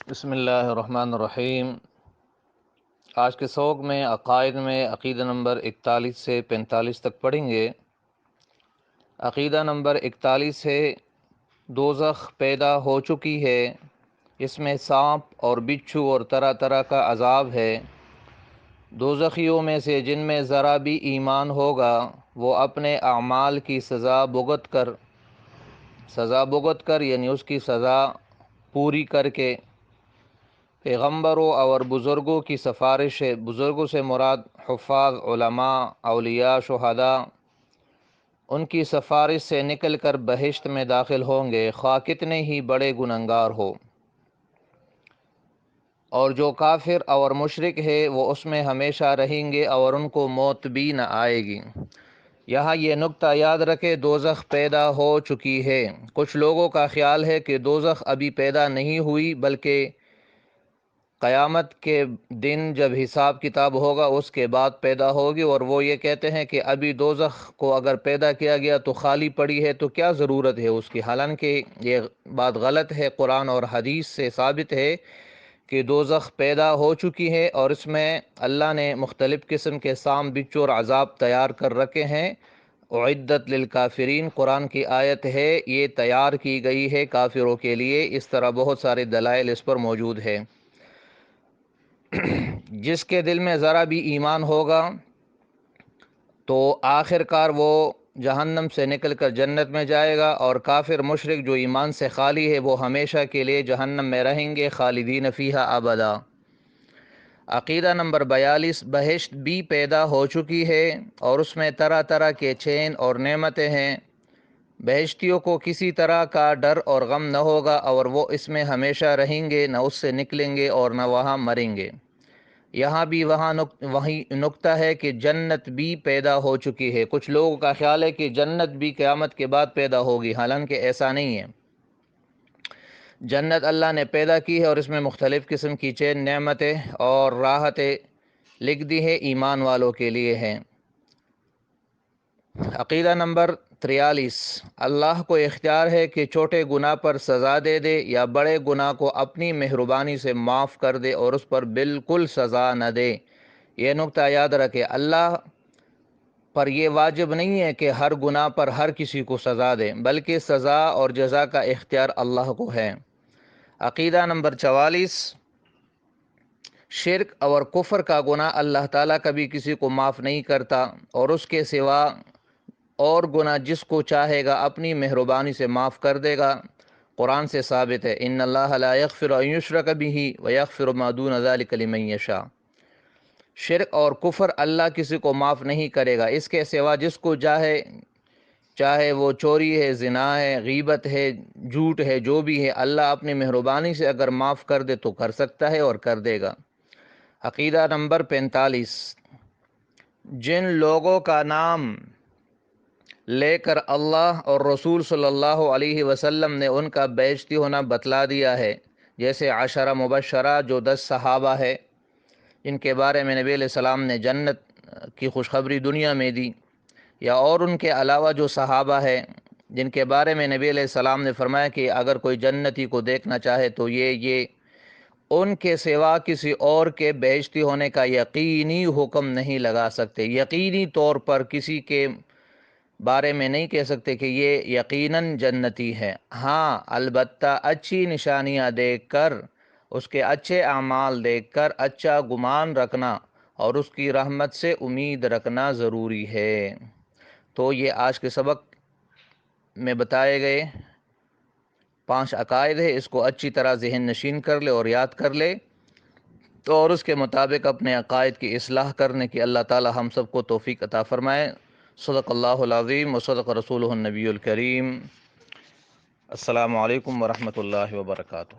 بسم اللہ الرحمن الرحیم۔ آج کے سوگ میں عقائد میں عقیدہ نمبر 41 سے 45 تک پڑھیں گے۔ عقیدہ نمبر 41 ہے، دوزخ پیدا ہو چکی ہے، اس میں سانپ اور بچھو اور طرح طرح کا عذاب ہے۔ دوزخیوں میں سے جن میں ذرا بھی ایمان ہوگا وہ اپنے اعمال کی سزا بھگت کر یعنی اس کی سزا پوری کر کے پیغمبروں اور بزرگوں کی سفارش ہے۔ بزرگوں سے مراد حفاظ، علماء، اولیاء، شہداء، ان کی سفارش سے نکل کر بہشت میں داخل ہوں گے، خواہ کتنے ہی بڑے گنہگار ہو۔ اور جو کافر اور مشرک ہے وہ اس میں ہمیشہ رہیں گے اور ان کو موت بھی نہ آئے گی۔ یہاں یہ نکتہ یاد رکھے، دوزخ پیدا ہو چکی ہے۔ کچھ لوگوں کا خیال ہے کہ دوزخ ابھی پیدا نہیں ہوئی، بلکہ قیامت کے دن جب حساب کتاب ہوگا اس کے بعد پیدا ہوگی، اور وہ یہ کہتے ہیں کہ ابھی دوزخ کو اگر پیدا کیا گیا تو خالی پڑی ہے تو کیا ضرورت ہے اس کی، حالانکہ یہ بات غلط ہے۔ قرآن اور حدیث سے ثابت ہے کہ دوزخ پیدا ہو چکی ہے اور اس میں اللہ نے مختلف قسم کے سام، بچھو اور عذاب تیار کر رکھے ہیں۔ اعدت للکافرین قرآن کی آیت ہے، یہ تیار کی گئی ہے کافروں کے لیے۔ اس طرح بہت سارے دلائل اس پر موجود ہے۔ جس کے دل میں ذرا بھی ایمان ہوگا تو آخر کار وہ جہنم سے نکل کر جنت میں جائے گا، اور کافر مشرک جو ایمان سے خالی ہے وہ ہمیشہ کے لیے جہنم میں رہیں گے، خالدین فیہا ابدا۔ عقیدہ نمبر 42، بہشت بھی پیدا ہو چکی ہے اور اس میں طرح طرح کے چین اور نعمتیں ہیں۔ بہشتیوں کو کسی طرح کا ڈر اور غم نہ ہوگا اور وہ اس میں ہمیشہ رہیں گے، نہ اس سے نکلیں گے اور نہ وہاں مریں گے۔ یہاں بھی وہی نکتہ ہے کہ جنت بھی پیدا ہو چکی ہے۔ کچھ لوگوں کا خیال ہے کہ جنت بھی قیامت کے بعد پیدا ہوگی، حالانکہ ایسا نہیں ہے۔ جنت اللہ نے پیدا کی ہے اور اس میں مختلف قسم کی چین، نعمتیں اور راحتیں لکھ دی ہے، ایمان والوں کے لیے ہیں۔ عقیدہ نمبر 43، اللہ کو اختیار ہے کہ چھوٹے گناہ پر سزا دے دے یا بڑے گناہ کو اپنی مہربانی سے معاف کر دے اور اس پر بالکل سزا نہ دے۔ یہ نکتہ یاد رکھے، اللہ پر یہ واجب نہیں ہے کہ ہر گناہ پر ہر کسی کو سزا دے، بلکہ سزا اور جزا کا اختیار اللہ کو ہے۔ عقیدہ نمبر 44، شرک اور کفر کا گناہ اللہ تعالیٰ کبھی کسی کو معاف نہیں کرتا، اور اس کے سوا اور گناہ جس کو چاہے گا اپنی مہربانی سے معاف کر دے گا۔ قرآن سے ثابت ہے، ان اللہ لا یغفر ان یشرک بہ ویغفر ما دون ذلک لمن یشاء۔ شرک اور کفر اللہ کسی کو معاف نہیں کرے گا، اس کے سوا جس کو چاہے وہ چوری ہے، زنا ہے، غیبت ہے، جھوٹ ہے، جو بھی ہے، اللہ اپنی مہربانی سے اگر معاف کر دے تو کر سکتا ہے اور کر دے گا۔ عقیدہ نمبر 45، جن لوگوں کا نام لے کر اللہ اور رسول صلی اللہ علیہ وسلم نے ان کا بیعزتی ہونا بتلا دیا ہے، جیسے عشرہ مبشرہ جو 10 صحابہ ہے، ان کے بارے میں نبی علیہ السلام نے جنت کی خوشخبری دنیا میں دی، یا اور ان کے علاوہ جو صحابہ ہے جن کے بارے میں نبی علیہ السلام نے فرمایا کہ اگر کوئی جنتی کو دیکھنا چاہے تو یہ ان کے سوا کسی اور کے بیعزتی ہونے کا یقینی حکم نہیں لگا سکتے، یقینی طور پر کسی کے بارے میں نہیں کہہ سکتے کہ یہ یقیناً جنتی ہے۔ ہاں البتہ اچھی نشانیاں دیکھ کر، اس کے اچھے اعمال دیکھ کر اچھا گمان رکھنا اور اس کی رحمت سے امید رکھنا ضروری ہے۔ تو یہ آج کے سبق میں بتائے گئے 5 عقائد ہے، اس کو اچھی طرح ذہن نشین کر لے اور یاد کر لے، تو اور اس کے مطابق اپنے عقائد کی اصلاح کرنے کی اللہ تعالی ہم سب کو توفیق عطا فرمائے۔ صدق اللہ العظیم و صدق رسولہ النبی الکریم۔ السلام علیکم ورحمۃ اللہ وبرکاتہ۔